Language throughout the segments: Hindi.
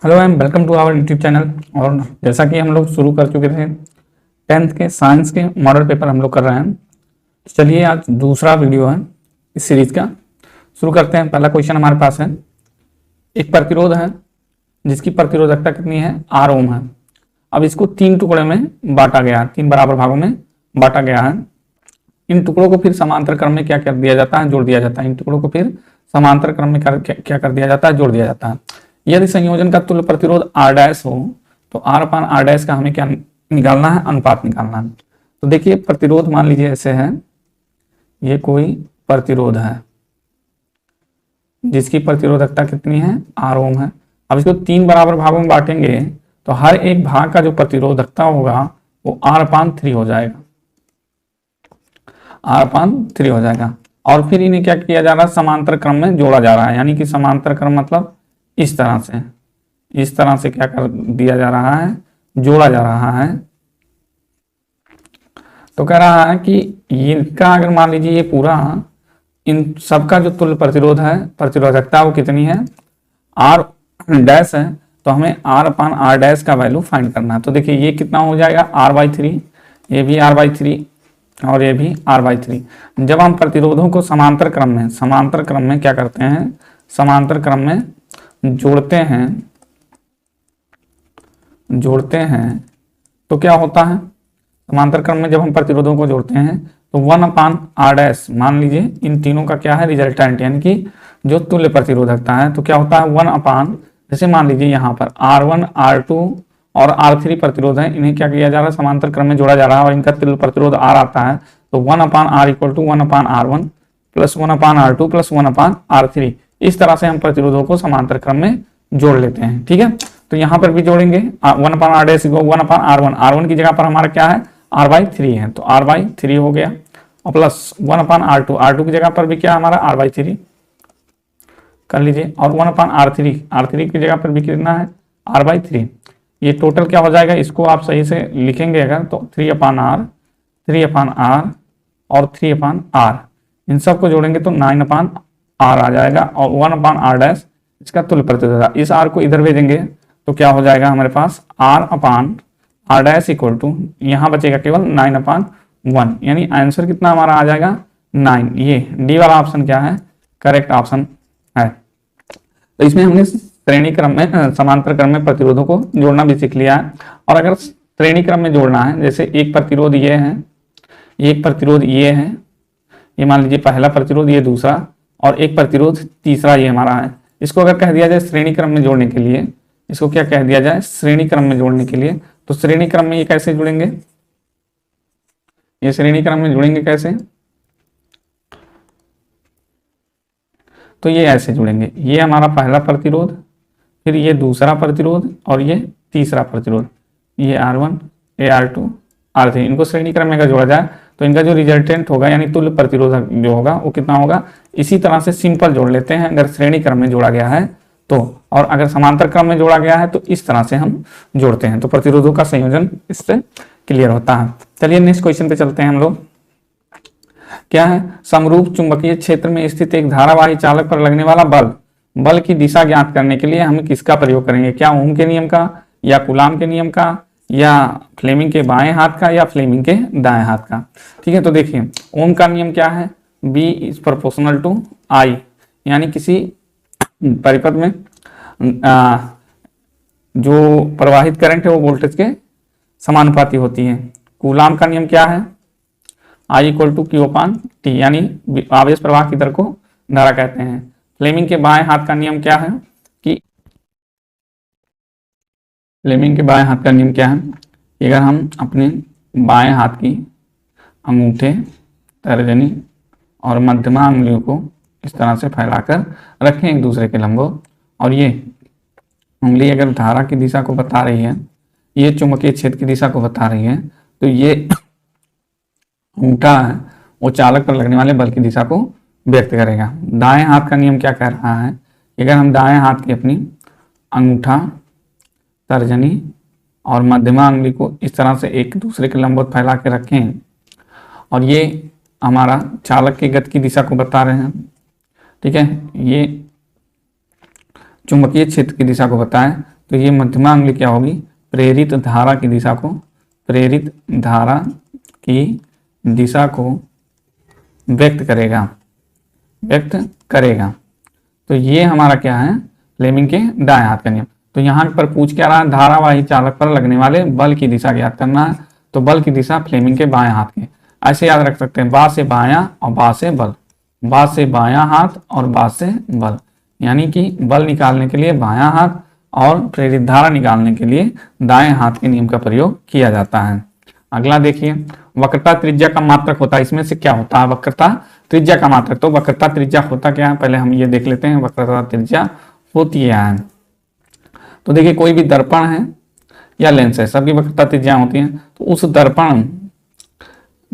Hello and welcome to our YouTube channel. और जैसा कि हम लोग शुरू कर चुके थे 10th के साइंस के मॉडल पेपर हम लोग कर रहे हैं। चलिए आज दूसरा वीडियो है इस सीरीज का, शुरू करते हैं। पहला क्वेश्चन हमारे पास है, एक प्रतिरोध है जिसकी प्रतिरोधकता कितनी है, R ओम है। अब इसको तीन टुकड़े में बांटा गया है, तीन बराबर भागों में बांटा गया है। इन टुकड़ों को फिर समांतर क्रम में क्या कर दिया जाता है, जोड़ दिया जाता है। इन टुकड़ों को फिर समांतर क्रम में क्या कर दिया जाता है, जोड़ दिया जाता है। यदि संयोजन का तुल्य प्रतिरोध R डैश हो तो R अपान R डैश का हमें क्या निकालना है, अनुपात निकालना है। तो देखिए प्रतिरोध मान लीजिए ऐसे है, ये कोई प्रतिरोध है जिसकी प्रतिरोधकता कितनी है, R ओम है। अब इसको तीन बराबर भागों में बांटेंगे तो हर एक भाग का जो प्रतिरोधकता होगा वो R अपान 3 हो जाएगा, R अपान 3 हो जाएगा। और फिर इन्हें क्या किया जा रहा है, समांतर क्रम में जोड़ा जा रहा है। यानी कि समांतर क्रम मतलब इस तरह से क्या कर दिया जा रहा है, जोड़ा जा रहा है। तो कह रहा है कि इनका अगर मान लीजिए ये पूरा इन सबका जो तुल्य प्रतिरोध है, प्रतिरोधकता वो कितनी है, R डैश है, तो हमें R अपान R डैश का वैल्यू फाइंड करना है। तो देखिए ये कितना हो जाएगा, R/3, ये भी R/3 और ये भी R/3। जब हम प्रतिरोधों को समांतर क्रम में क्या करते हैं, समांतर क्रम में जोड़ते हैं तो क्या होता है, समांतर क्रम में जब हम प्रतिरोधों को जोड़ते हैं तो 1 अपान R डैश, मान लीजिए इन तीनों का क्या है, रिजल्टेंट यानी कि जो तुल्य प्रतिरोधकता है। तो क्या होता है 1 अपान, जैसे मान लीजिए यहाँ पर R1 R2 और R3 प्रतिरोध है, इन्हें क्या किया जा रहा है, समांतर क्रम में जोड़ा जा रहा है और इनका तुल्य प्रतिरोध R आता है। तो 1 upon R equal to 1 upon R1 plus 1 upon R2 plus 1 upon R3। इस तरह से हम प्रतिरोधों को समांतर क्रम में जोड़ लेते हैं। ठीक है, तो यहाँ पर भी जोड़ेंगे 1 upon R dash 1 upon R1 की जगह पर हमारा क्या है, R/3 है, तो R/3 हो गया और प्लस 1 अपान R2 की जगह पर भी क्या हमारा R/3 कर लीजिए और 1 अपान R3 की जगह पर भी कितना है, R/3। ये टोटल क्या हो जाएगा, इसको आप सही से लिखेंगे अगर तो 3 अपान R और 3 अपान R, इन सबको जोड़ेंगे तो 9 अपान R आ जाएगा और 1 अपान R डैश इसका तुल्य प्रतिरोध। इस R को इधर भेजेंगे तो क्या हो जाएगा हमारे पास, R upon R dash equal to, यहाँ बचेगा केवल 9 अपान 1, यानी आंसर कितना हमारा आ जाएगा 9। ये डी वाला ऑप्शन क्या है, करेक्ट ऑप्शन है। तो इसमें हमने श्रेणी क्रम में समांतर क्रम में प्रतिरोधों को जोड़ना भी सीख लिया है। और अगर श्रेणी क्रम में जोड़ना है, जैसे एक प्रतिरोध ये है, एक प्रतिरोध ये है, ये मान लीजिए पहला प्रतिरोध, ये दूसरा, और एक प्रतिरोध तीसरा ये हमारा है। इसको अगर कह दिया जाए श्रेणी क्रम में जोड़ने के लिए, इसको क्या कह दिया जाए, श्रेणी क्रम में जोड़ने के लिए, तो श्रेणी क्रम में ये कैसे जुड़ेंगे, ये श्रेणी क्रम में जुड़ेंगे कैसे, तो ये ऐसे जुड़ेंगे, ये हमारा पहला प्रतिरोध, फिर ये दूसरा प्रतिरोध और ये तीसरा प्रतिरोध, ये R1 ये R2 R3, इनको श्रेणी क्रम में अगर जोड़ा जाए तो इनका जो रिजल्टेंट होगा यानी तुल्य प्रतिरोधक जो होगा वो कितना होगा। इसी तरह से सिंपल जोड़ लेते हैं अगर श्रेणी क्रम में जोड़ा गया है तो, और अगर समांतर क्रम में जोड़ा गया है तो इस तरह से हम जोड़ते हैं, तो प्रतिरोधों का संयोजन इससे क्लियर होता है। चलिए नेक्स्ट क्वेश्चन पे चलते हैं हम लोग। क्या है, समरूप चुंबकीय क्षेत्र में स्थित एक धारावाही चालक पर लगने वाला बल की दिशा ज्ञात करने के लिए हम किसका प्रयोग करेंगे, क्या ओम के नियम का, या कूलाम के नियम का, या फ्लेमिंग के बाएं हाथ का, या फ्लेमिंग के दाएं हाथ का। ठीक है, तो देखिए ओम का नियम क्या है, B is proportional to I, यानी किसी परिपथ में जो प्रवाहित करंट है वो वोल्टेज के समानुपाती होती है। कूलाम का नियम क्या है, I equal to Q upon T, यानी आवेश प्रवाह की दर को धारा कहते हैं। फ्लेमिंग के बाएं हाथ का नियम क्या है कि फ्लेमिंग के बाएं हाथ का नियम क्या है कि अगर हम अपने बाएं हाथ की अंगूठे, तर्जनी और मध्यमा उंगलियों को इस तरह से फैलाकर रखें एक दूसरे के लंबवत, और ये उंगली अगर धारा की दिशा को बता रही है, ये चुंबकीय क्षेत्र की दिशा को बता रही है, तो ये अंगूठा है वो चालक पर लगने वाले बल की दिशा को व्यक्त करेगा। दाएं हाथ का नियम क्या कह रहा है कि अगर हम दाएं हाथ की अपनी अंगूठा, तर्जनी और मध्यमा उंगली को इस तरह से एक दूसरे के लंबवत फैला के रखें और ये हमारा चालक की गति की दिशा को बता रहे हैं, ठीक है, ये चुंबकीय क्षेत्र की दिशा को बताएं, तो ये मध्यमा अंगुली क्या होगी, प्रेरित धारा की दिशा को, प्रेरित धारा की दिशा को व्यक्त करेगा, व्यक्त करेगा। तो ये हमारा क्या है, फ्लेमिंग के दाएं हाथ का नियम। तो यहाँ पर पूछ क्या रहा है, धारावाही चालक पर लगने वाले बल की दिशा ज्ञात करना है। तो बल की दिशा फ्लेमिंग के बाएं हाथ के, ऐसे याद रख सकते हैं, बा से बायां और बा से बल, बा से बायां हाथ और बा से बल, यानी कि बल निकालने के लिए बायां हाथ और प्रेरित धारा निकालने के लिए दाएं हाथ के नियम का प्रयोग किया जाता है। अगला देखिए, वक्रता त्रिज्या का मात्रक होता है, इसमें से क्या होता है, वक्रता त्रिज्या का मात्रक। तो वक्रता त्रिज्या होता क्या है, पहले हम ये देख लेते हैं वक्रता त्रिज्या होती है। तो देखिए कोई भी दर्पण है या लेंस है, सबकी वक्रता त्रिज्या होती है। तो उस दर्पण,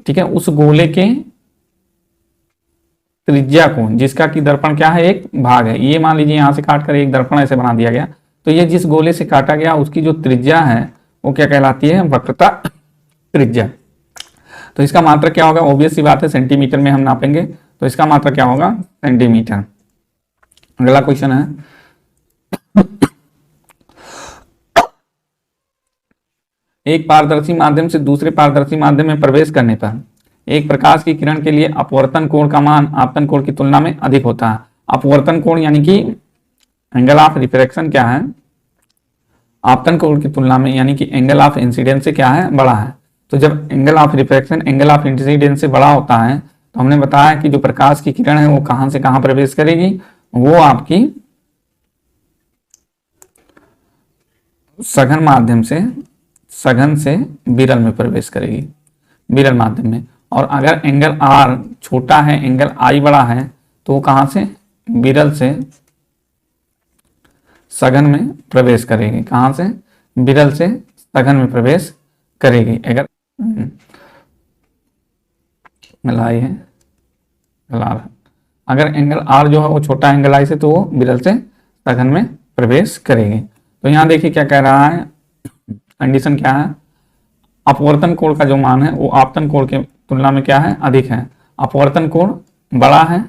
ठीक है, उस गोले के त्रिज्या को, जिसका कि दर्पण क्या है, एक भाग है, ये मान लीजिए यहां से काट कर एक दर्पण ऐसे बना दिया गया, तो ये जिस गोले से काटा गया उसकी जो त्रिज्या है वो क्या कहलाती है, वक्रता त्रिज्या। तो इसका मात्रक क्या होगा, ऑब्वियस सी बात है, सेंटीमीटर में हम नापेंगे, तो इसका मात्रक क्या होगा, सेंटीमीटर। अगला क्वेश्चन है, एक पारदर्शी माध्यम से दूसरे पारदर्शी माध्यम में प्रवेश करने पर एक प्रकाश की किरण के लिए अपवर्तन कोण का मान आपतन कोण की तुलना में अधिक होता है। अपवर्तन कोण यानी कि एंगल ऑफ रिफ्रैक्शन क्या है, आपतन कोण की तुलना में, यानी कि एंगल ऑफ इंसिडेंस से क्या है, बड़ा है। तो जब angle of refraction angle of incidence से बड़ा होता है, तो हमने बताया कि जो प्रकाश की किरण है वो कहां से कहां प्रवेश करेगी, वो आपकी सघन माध्यम से, सघन से विरल में प्रवेश करेगी, विरल माध्यम में। और अगर एंगल आर छोटा है, एंगल आई बड़ा है, तो वो कहां से, विरल से सघन में प्रवेश करेगी, कहां से, विरल से सघन में प्रवेश करेगी। अगर मिलाई है, अगर एंगल आर जो है वो छोटा एंगल आई से, तो वो विरल से सघन में प्रवेश करेगी। तो यहां देखिए क्या कह रहा है, कंडीशन क्या है, अपवर्तन कोण का जो मान है वो आपतन कोण के तुलना में क्या है, अधिक है। अपवर्तन कोण बड़ा है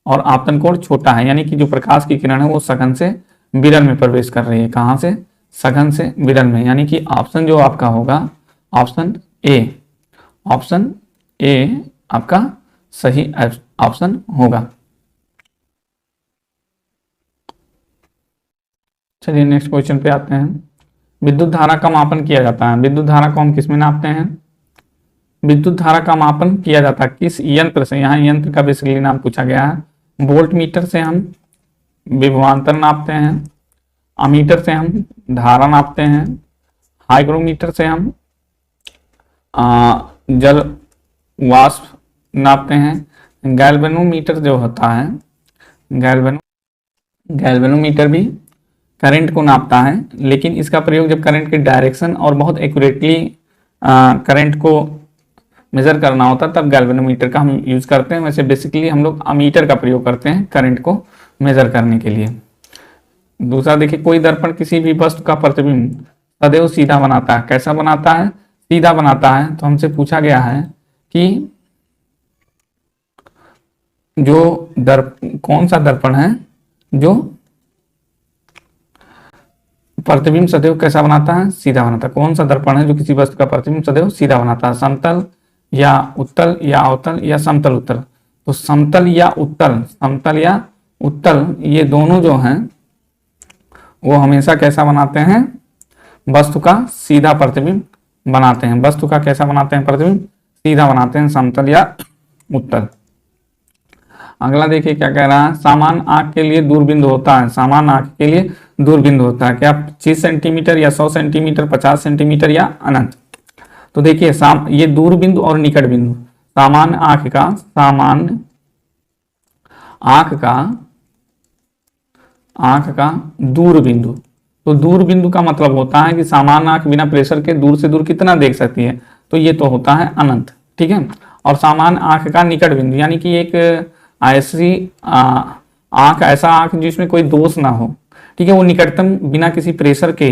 और आपतन कोण छोटा है, यानी कि जो प्रकाश की किरण है वो सघन से विरल में प्रवेश कर रही है, कहां से, सघन से विरल में। यानी कि ऑप्शन जो आपका होगा, ऑप्शन ए, ऑप्शन ए आपका सही ऑप्शन होगा। चलिए नेक्स्ट क्वेश्चन पे आते हैं। विद्युत धारा का मापन किया जाता है, विद्युत धारा को हम किस में नापते हैं, विद्युत धारा का मापन किया जाता है किस यंत्र से, यहाँ यंत्र का बेसिकली नाम पूछा गया है। वोल्ट मीटर से हम विभवांतर नापते हैं, अमीटर से हम धारा नापते हैं, हाइग्रोमीटर से हम जल वाष्प नापते हैं, गैल्वेनोमीटर जो होता है, गैल्वेनोमीटर भी करंट को नापता है, लेकिन इसका प्रयोग जब करंट के डायरेक्शन और बहुत एक्यूरेटली करंट को मेजर करना होता है तब गैल्वेनोमीटर का हम यूज करते हैं। वैसे बेसिकली हम लोग अमीटर का प्रयोग करते हैं करंट को मेजर करने के लिए। दूसरा देखिए, कोई दर्पण किसी भी वस्तु का प्रतिबिंब सदैव सीधा बनाता है, कैसा बनाता है, सीधा बनाता है। तो हमसे पूछा गया है कि जो कौन सा दर्पण है जो प्रतिबिंब सदैव कैसा बनाता है, सीधा बनाता है। कौन सा दर्पण है जो किसी वस्तु का प्रतिबिंब सदैव सीधा बनाता है, समतल या उत्तल या अवतल या समतल उत्तल। तो समतल या उत्तल, समतल या उत्तल ये दोनों जो हैं वो हमेशा कैसा बनाते हैं, वस्तु का सीधा प्रतिबिंब बनाते हैं। वस्तु का कैसा बनाते हैं, प्रतिबिंब सीधा बनाते हैं, समतल या उत्तल। अगला देखिए क्या कह रहा है, सामान्य आंख के लिए दूरबिंदु होता है, सामान्य आंख के लिए दूरबिंदु होता है क्या, 25 सेंटीमीटर या 100 सेंटीमीटर, 50 सेंटीमीटर या अनंत। तो देखिए ये दूरबिंदु और निकट बिंदु, सामान्य आंख का, सामान्य आंख का दूरबिंदु। तो दूरबिंदु का मतलब होता है कि सामान्य आंख बिना प्रेशर के दूर से दूर कितना देख सकती है, तो ये तो होता है अनंत, ठीक है। और सामान्य आंख का निकट बिंदु यानी कि एक ऐसी आंख, ऐसा आंख जिसमें कोई दोष ना हो, ठीक है, वो निकटतम बिना किसी प्रेशर के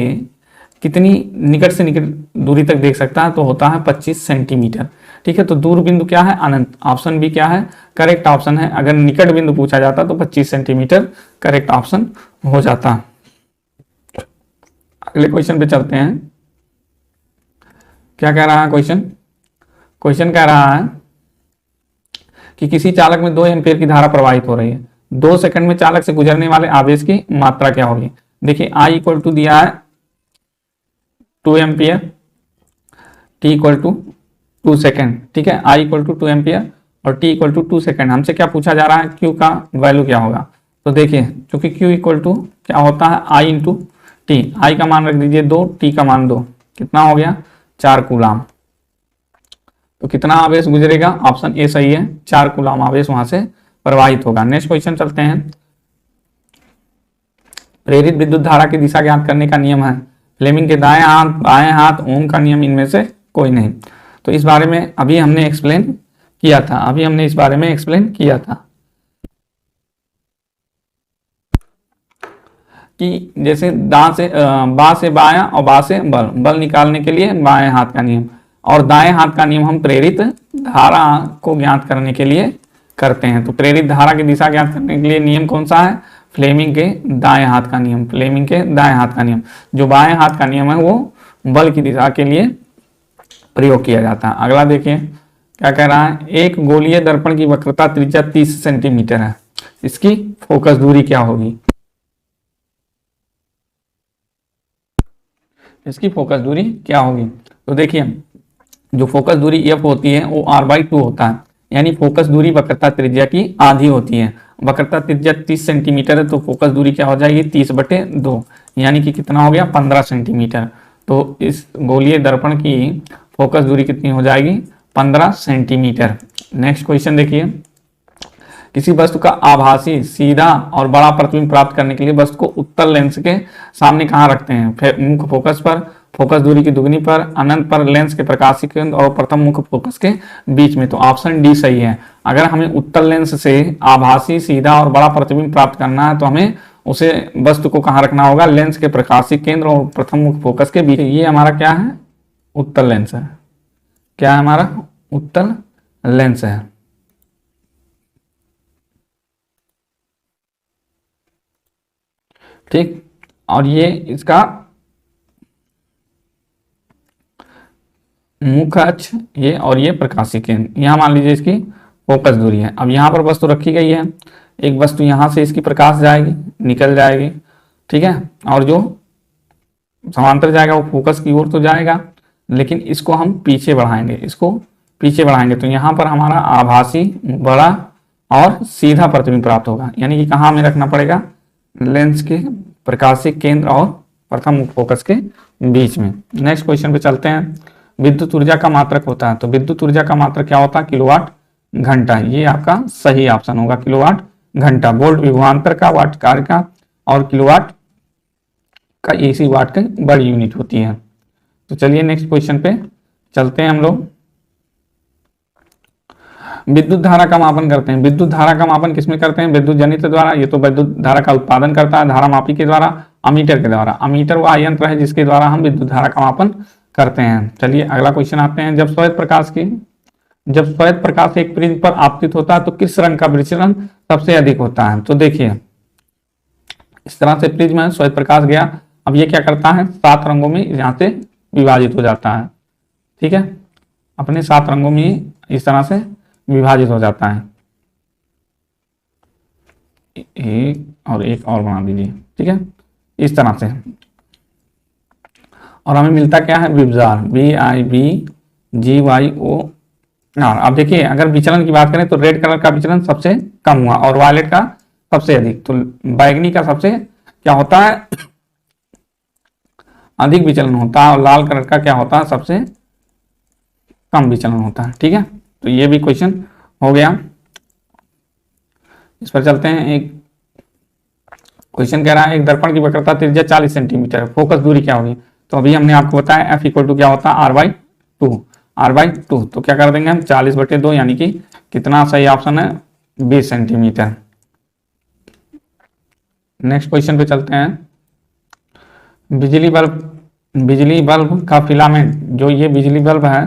कितनी निकट से निकट दूरी तक देख सकता है, तो होता है 25 सेंटीमीटर, ठीक है। तो दूर बिंदु क्या है, अनंत। ऑप्शन भी क्या है, करेक्ट ऑप्शन है। अगर निकट बिंदु पूछा जाता तो 25 सेंटीमीटर करेक्ट ऑप्शन हो जाता। अगले क्वेश्चन पे चलते हैं। क्या कह रहा है क्वेश्चन? क्वेश्चन कह रहा है कि किसी चालक में 2 एम्पीयर की धारा प्रवाहित हो रही है, 2 सेकंड में चालक से गुजरने वाले आवेश की मात्रा क्या होगी? देखिए I इक्वल टू दिया है 2 ampere, T equal to 2 second, ठीक है। I इक्वल टू 2 एम्पियर और T इक्वल टू 2 सेकेंड। हमसे क्या पूछा जा रहा है? Q का वैल्यू क्या होगा? तो देखिए, चूंकि Q इक्वल टू क्या होता है I इंटू टी, I का मान रख दीजिए 2, T का मान 2, कितना हो गया? 4 कूलाम। तो कितना आवेश गुजरेगा? ऑप्शन ए सही है, 4 कूलाम आवेश वहां से प्रवाहित होगा। नेक्स्ट क्वेश्चन चलते हैं। प्रेरित विद्युत धारा की दिशा ज्ञात करने का नियम है। फ्लेमिंग के दाएं हाथ, बाएं हाथ, ओम का नियम, इनमें से कोई नहीं। तो इस बारे में अभी हमने एक्सप्लेन किया था, कि जैसे बा से बायां और बा से बल निकालने के लिए बाएं हाथ का नियम, और दाएं हाथ का नियम हम प्रेरित धारा को ज्ञात करने के लिए करते हैं। तो प्रेरित धारा की दिशा ज्ञात करने के लिए नियम कौन सा है? फ्लेमिंग के दाएं हाथ का नियम। फ्लेमिंग के दाएं हाथ का नियम, जो बाएं हाथ का नियम है वो बल की दिशा के लिए प्रयोग किया जाता है। अगला देखिए क्या कह रहा है। एक गोलीय दर्पण की वक्रता त्रिज्या 30 सेंटीमीटर है, इसकी फोकस दूरी क्या होगी? इसकी फोकस दूरी क्या होगी? तो देखिए, जो फोकस दूरी एफ होती है वो r/2 होता है, यानी फोकस दूरी वक्रता त्रिज्या की आधी होती है। वक्रता त्रिज्या 30 सेंटीमीटर है, तो फोकस दूरी क्या हो जाएगी? 30/2, यानी कि कितना हो गया? 15 सेंटीमीटर। तो इस गोलीय दर्पण की फोकस दूरी कितनी हो जाएगी? 15 सेंटीमीटर। नेक्स्ट क्वेश्चन देखिए। किसी वस्तु का आभासी, सीधा और बड़ा प्रतिबिंब प्राप्त करने के लिए वस्तु को उत्तल लेंस के सामने कहाँ रखते हैं? मुख्य फोकस पर, फोकस दूरी की दुगनी पर, अनंत पर, लेंस के प्रकाशीय केंद्र और प्रथम मुख्य फोकस के बीच में। तो ऑप्शन डी सही है। अगर हमें उत्तल लेंस से आभासी, सीधा और बड़ा प्रतिबिंब प्राप्त करना है तो हमें उसे वस्तु को कहाँ रखना होगा? लेंस के प्रकाशीय केंद्र और प्रथम मुख्य फोकस के बीच। ये हमारा क्या है? उत्तल लेंस है। क्या है हमारा? उत्तल लेंस है। ठीक, और ये इसका मुख्य अक्ष ये, और ये प्रकाशीय केंद्र। यहाँ मान लीजिए इसकी फोकस दूरी है। अब यहाँ पर वस्तु रखी गई है, एक वस्तु यहाँ से इसकी प्रकाश जाएगी, निकल जाएगी, ठीक है, और जो समांतर जाएगा वो फोकस की ओर तो जाएगा, लेकिन इसको हम पीछे बढ़ाएंगे, तो यहाँ पर हमारा आभासी, बड़ा और सीधा प्रतिबिंब प्राप्त होगा। यानी कि कहाँ हमें रखना पड़ेगा? लेंस के प्रकाशीय केंद्र और प्रथम मुख्य फोकस के बीच में। नेक्स्ट क्वेश्चन पे चलते हैं। विद्युत ऊर्जा का मात्रक होता है, तो विद्युत ऊर्जा का मात्रक क्या होता है? किलोवाट घंटा। ये आपका सही ऑप्शन होगा, किलोवाट घंटा। वोल्ट विभवांतर का, वाट कार्य का, और किलोवाट का AC वाट की बड़ी यूनिट होती है। तो चलिए नेक्स्ट क्वेश्चन पे चलते हैं हम लोग। विद्युत धारा का मापन करते हैं। विद्युत धारा का मापन किसमें करते हैं? विद्युत जनित्र द्वारा। ये तो विद्युत धारा का उत्पादन करता है धारा मापी के द्वारा, अमीटर के द्वारा। अमीटर वह यंत्र है जिसके द्वारा हम विद्युत धारा का मापन करते हैं। चलिए अगला क्वेश्चन आते हैं। जब श्वेत प्रकाश एक प्रिज्म पर आपतित होता है तो किस रंग का विचलन सबसे अधिक होता है? तो देखिए, इस तरह से प्रिज्म है, श्वेत प्रकाश गया, अब ये क्या करता है? 7 रंगों में यहाँ से विभाजित हो जाता है, ठीक है, अपने 7 रंगों में इस तरह से विभाजित हो जाता है। एक और बना दीजिए, ठीक है, इस तरह से, और हमें मिलता क्या है? विभजार, VIBGYO। अब देखिए, अगर विचलन की बात करें तो रेड कलर का विचलन सबसे कम हुआ और वायलेट का सबसे अधिक। तो बैगनी का सबसे क्या होता है? अधिक विचलन होता है, और लाल कलर का क्या होता है? सबसे कम विचलन होता है, ठीक है। तो ये भी क्वेश्चन हो गया। इस पर चलते हैं। एक क्वेश्चन कह रहा है एक दर्पण की वक्रता त्रिज्या 40 सेंटीमीटर, फोकस दूरी क्या होगी? तो अभी हमने आपको बताया F इक्वल टू क्या होता है? R/2। तो क्या कर देंगे हम? 40/2, यानी कि कितना सही ऑप्शन है? 20 सेंटीमीटर। नेक्स्ट क्वेश्चन पे चलते हैं। बिजली बल्ब का फिलामेंट, जो ये बिजली बल्ब है,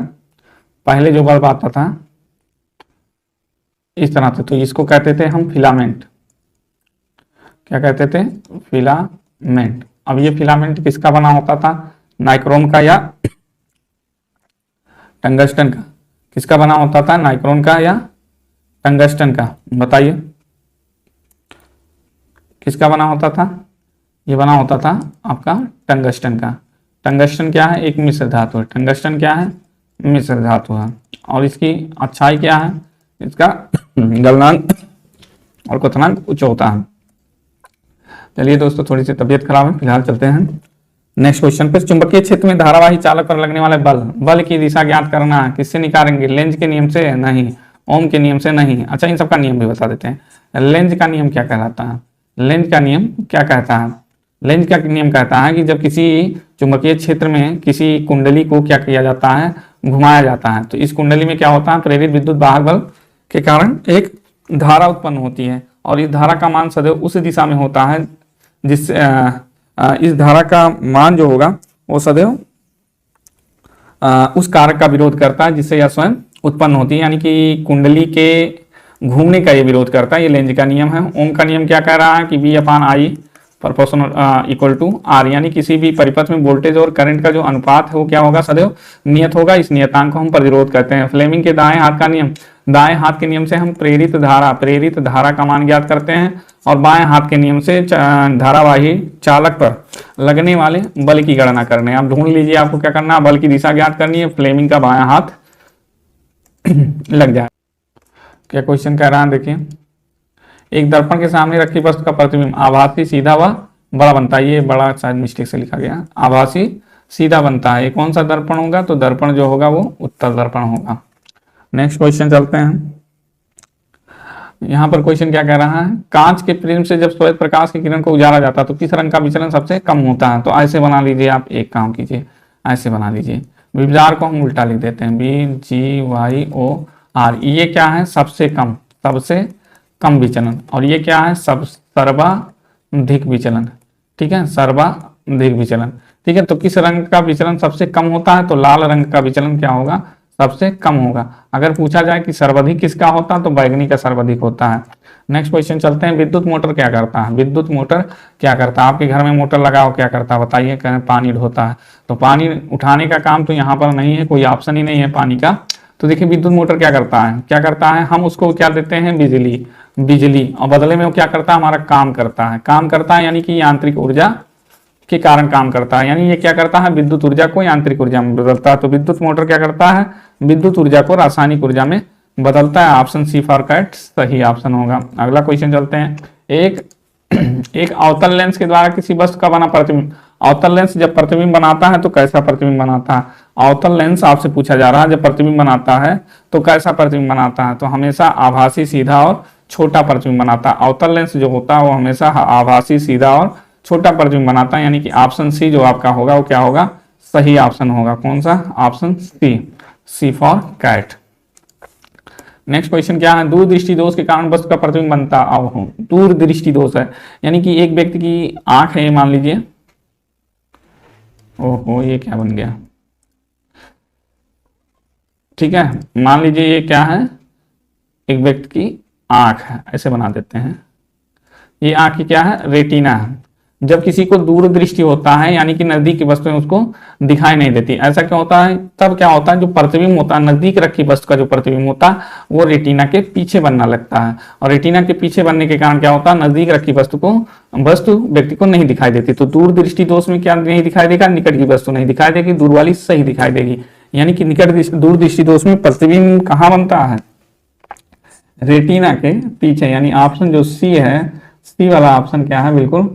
पहले जो बल्ब आता था इस तरह से, तो इसको कहते थे हम फिलामेंट। क्या कहते थे? फिलामेंट। अब ये फिलामेंट किसका बना होता था, नाइक्रोम का या टंगस्टन का? किसका बना होता था, नाइक्रोम का या टंगस्टन का? बताइए किसका बना होता था? ये बना होता था आपका टंगस्टन का। टंगस्टन क्या है, एक मिश्र धातु है। टंगस्टन क्या है, मिश्र धातु है। और इसकी अच्छाई क्या है, इसका गलनांक और क्वथनांक उच्च होता है। चलिए दोस्तों, थोड़ी सी तबीयत खराब है, फिलहाल चलते हैं नेक्स्ट क्वेश्चन पे। चुंबकीय क्षेत्र में धारावाही चालक पर लगने वाले बल की दिशा ज्ञात करना किससे निकालेंगे? लेंज के नियम से? नहीं। ओम के नियम से? नहीं। अच्छा, इन सबका नियम भी बता देते हैं। लेंज का नियम क्या कहलाता है? लेंज का नियम क्या कहता है? लेंज का नियम कहता है कि जब किसी चुंबकीय क्षेत्र में किसी कुंडली को क्या किया जाता है, घुमाया जाता है, तो इस कुंडली में क्या होता है, प्रेरित विद्युत वाहक बल के कारण एक धारा उत्पन्न होती है, और इस धारा का मान सदैव उस दिशा में होता है जिससे इस धारा का मान जो होगा वो सदैव उस कारक का विरोध करता है जिससे यह स्वयं उत्पन्न होती है, यानी कि कुंडली के घूमने का ये विरोध करता है। ये लेंज का नियम है। ओम का नियम क्या कह रहा है कि V/I proportional equal to R, यानी किसी भी परिपथ में वोल्टेज और करंट का जो अनुपात है वो क्या होगा, सदैव नियत होगा। इस नियतांक को हम प्रतिरोध कहते हैं। फ्लेमिंग के दाएं हाथ का नियम, दाएं हाथ के नियम से हम प्रेरित धारा का मान ज्ञात करते हैं, और बाएं हाथ के नियम से धारावाही चालक पर लगने वाले बल की गणना करने। आप ढूंढ लीजिए आपको क्या करना है, बल की दिशा ज्ञात करनी है, फ्लेमिंग का बायां हाथ लग जाए। क्या क्वेश्चन कह रहा है, देखिए। एक दर्पण के सामने रखी वस्तु का प्रतिबिंब आभासी, सीधा व बड़ा बनता है। ये बड़ा शायद मिस्टेक से लिखा गया, आभासी सीधा बनता है। ये कौन सा दर्पण होगा, तो दर्पण जो होगा वो उत्तल दर्पण होगा। नेक्स्ट क्वेश्चन चलते हैं। यहाँ पर क्वेश्चन क्या कह रहा है, कांच के प्रिज्म से जब श्वेत प्रकाश की किरण को उजाला जाता है तो किस रंग का विचलन सबसे कम होता है? तो ऐसे बना लीजिए आप, एक काम कीजिए, ऐसे बना लीजिए। विचार को हम उल्टा लिख देते हैं, BGYOR। ये क्या है, सबसे कम विचलन, और ये क्या है, सर्वाधिक विचलन। ठीक है, सर्वाधिक विचलन। ठीक है, तो किस रंग का विचलन सबसे कम होता है, तो लाल रंग का विचलन क्या होगा, सबसे कम होगा। अगर पूछा जाए कि सर्वाधिक किसका होता है, तो बैगनी का सर्वाधिक होता है। नेक्स्ट क्वेश्चन चलते हैं। विद्युत मोटर क्या करता है? विद्युत मोटर क्या करता है? आपके घर में मोटर लगा हो, क्या करता है बताइए? कहें पानी ढोता है। तो पानी उठाने का काम तो यहाँ पर नहीं है, कोई ऑप्शन ही नहीं है पानी का। तो देखिए विद्युत मोटर क्या करता है, हम उसको क्या देते हैं, बिजली, और बदले में वो क्या करता है, हमारा काम करता है, यानी कि यांत्रिक ऊर्जा के कारण काम करता है। यानी ये क्या करता है, विद्युत ऊर्जा को यांत्रिक ऊर्जा में बदलता है। तो विद्युत मोटर क्या करता है, विद्युत ऊर्जा को रासायनिक ऊर्जा में बदलता है। ऑप्शन सी फॉर कैट सही ऑप्शन होगा। अगला क्वेश्चन चलते हैं। एक अवतल लेंस के द्वारा किसी वस्तु का बना प्रतिबिंब, अवतल लेंस जब प्रतिबिंब बनाता है तो कैसा प्रतिबिंब बनाता है? अवतल लेंस आपसे पूछा जा रहा है, जब प्रतिबिंब बनाता है तो कैसा प्रतिबिंब बनाता है? तो हमेशा आभासी, सीधा और छोटा प्रतिबिंब बनाता है। अवतल लेंस जो होता है वो हमेशा आभासी, सीधा और छोटा प्रतिबिंब बनाता है, यानी कि ऑप्शन सी जो आपका होगा वो क्या होगा, सही ऑप्शन होगा। कौन सा? Option C for cat. Next question क्या है, दूरदृष्टि दोष के कारण वस्तु का प्रतिबिंब बनता है। दूरदृष्टि दोष है, यानी कि एक व्यक्ति की आंख है, मान लीजिए, ओहो ये क्या बन गया, ठीक है, मान लीजिए ये क्या है, एक व्यक्ति की आंख है, ऐसे बना देते हैं। ये आंख की क्या है, रेटिना है। जब किसी को दूरदृष्टि होता है, यानी कि नजदीक की वस्तुएं उसको दिखाई नहीं देती, ऐसा क्यों होता है? तब क्या होता है, जो प्रतिबिंब होता है, नजदीक रखी वस्तु का जो प्रतिबिंब होता है वो रेटिना के पीछे बनना लगता है, और रेटिना के पीछे बनने के कारण क्या होता है, नजदीक रखी वस्तु व्यक्ति को नहीं दिखाई देती। तो दूरदृष्टि दोष में क्या नहीं दिखाई देगा, निकट की वस्तु नहीं दिखाई देगी, दूर वाली सही दिखाई देगी। यानी कि दूरदृष्टि दोष में प्रतिबिंब कहाँ बनता है, रेटिना के पीछे, यानी ऑप्शन जो सी है, सी वाला ऑप्शन क्या है, बिल्कुल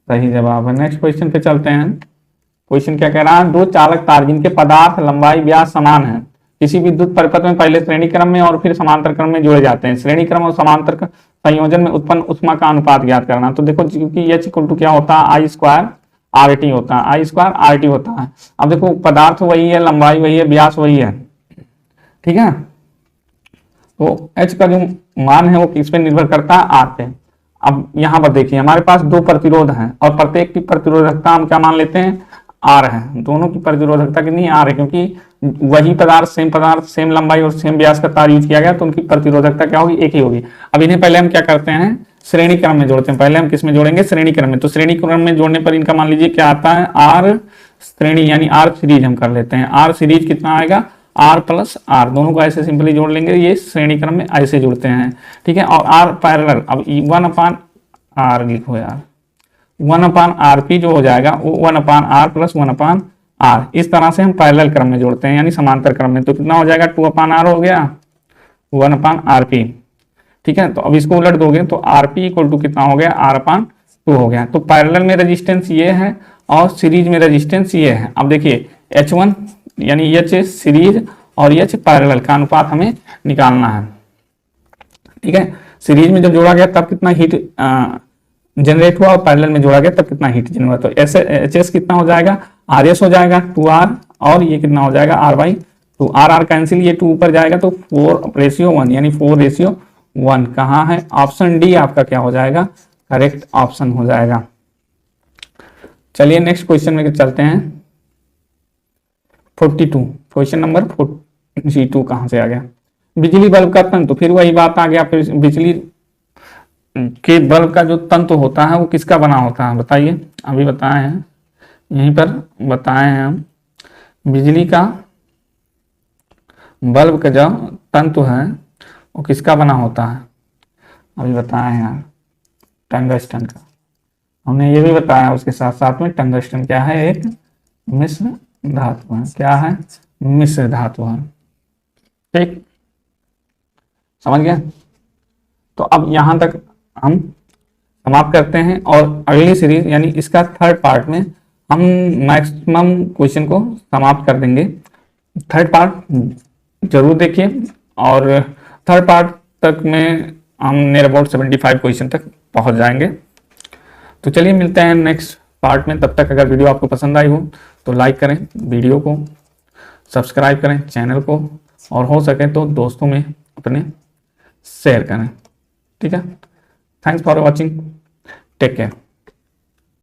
सही जवाब है। नेक्स्ट क्वेश्चन पे चलते हैं। क्वेश्चन क्या कह रहा है, दो चालक तार जिनके पदार्थ, लंबाई, व्यास समान है किसी विद्युत परिपथ में पहले श्रेणी क्रम में और फिर समांतर क्रम में जोड़े जाते हैं। श्रेणी क्रम और समांतर संयोजन में उत्पन्न ऊष्मा का अनुपात ज्ञात करना। तो देखो, क्योंकि H इक्वल टू क्या होता है, I² RT होता है, I² RT होता है। अब देखो पदार्थ वही है, लंबाई वही है, व्यास वही है, ठीक है। तो H का जो मान है वो किस पे निर्भर करता है, R पे। अब यहाँ पर देखिए हमारे पास दो प्रतिरोध हैं और प्रत्येक की प्रतिरोधकता हम क्या मान लेते हैं, R है। दोनों की प्रतिरोधकता कितनी R है, क्योंकि वही पदार्थ, सेम लंबाई और सेम व्यास का तार यूज किया गया, तो उनकी प्रतिरोधकता क्या होगी, एक ही होगी। अब इन्हें पहले हम क्या करते हैं, श्रेणी क्रम में जोड़ते हैं। पहले हम किस में जोड़ेंगे? श्रेणी क्रम में। तो श्रेणी क्रम में जोड़ने पर इनका मान लीजिए क्या आता है? आर श्रेणी यानी आर सीरीज हम कर लेते हैं। आर सीरीज कितना आएगा? आर प्लस आर, दोनों को ऐसे सिंपली जोड़ लेंगे। ये श्रेणी क्रम में ऐसे जुड़ते हैं, ठीक है। और आर पैरेलल, अब 1/r लिखो यार, 1/rp जो हो जाएगा वो 1/r प्लस 1/r, इस तरह से हम पैरेलल क्रम में जोड़ते हैं यानी समांतर क्रम में। तो कितना हो जाएगा? 2/r हो गया 1/rp, ठीक है। तो अब इसको उलट दोगे तो rp इक्वल टू कितना हो गया? r/2 हो गया। तो पैरेलल में रेजिस्टेंस ये है और सीरीज में रेजिस्टेंस ये है। अब देखिए H1 यानी H सीरीज और H पैरेलल का अनुपात हमें निकालना है, ठीक है। सीरीज में जब जोड़ा गया तब कितना हीट जनरेट हुआ और पैरेलल में जोड़ा गया तब कितना हीट जनरेट हुआ। तो ऐसे HS कितना हो जाएगा? RS हो जाएगा 2R, और ये कितना हो जाएगा? R/2। R कैंसिल, ये 2 ऊपर जाएगा तो 4:1 यानी 4:1 कहाँ है? ऑप्शन डी आपका क्या हो जाएगा? करेक्ट ऑप्शन हो जाएगा। चलिए नेक्स्ट क्वेश्चन में चलते हैं। 42, क्वेश्चन नंबर 42 कहाँ से आ गया? बिजली बल्ब का तंतु, फिर वही बात आ गया। फिर बिजली के बल्ब का जो तंतु होता है वो किसका बना होता है? बताइए, अभी बताए हैं, यहीं पर बताए हैं हम। बिजली का बल्ब का जो तंतु है वो किसका बना होता है? अभी बताए हैं यार, टंगस्टन का। हमने ये भी बताया उसके साथ साथ में, टंगस्टन क्या है? एक मिश्र धातु है। क्या है? मिश्र धातु है, ठीक, समझ गया। तो अब यहां तक हम समाप्त करते हैं और अगली सीरीज यानी इसका थर्ड पार्ट में हम मैक्सिमम क्वेश्चन को समाप्त कर देंगे। थर्ड पार्ट जरूर देखिए, और थर्ड पार्ट तक में हम नियर अबाउट 75 क्वेश्चन तक पहुंच जाएंगे। तो चलिए मिलते हैं नेक्स्ट पार्ट में। तब तक अगर वीडियो आपको पसंद आई हो तो लाइक करें वीडियो को, सब्सक्राइब करें चैनल को, और हो सके तो दोस्तों में अपने शेयर करें, ठीक है। Thanks for watching, take care.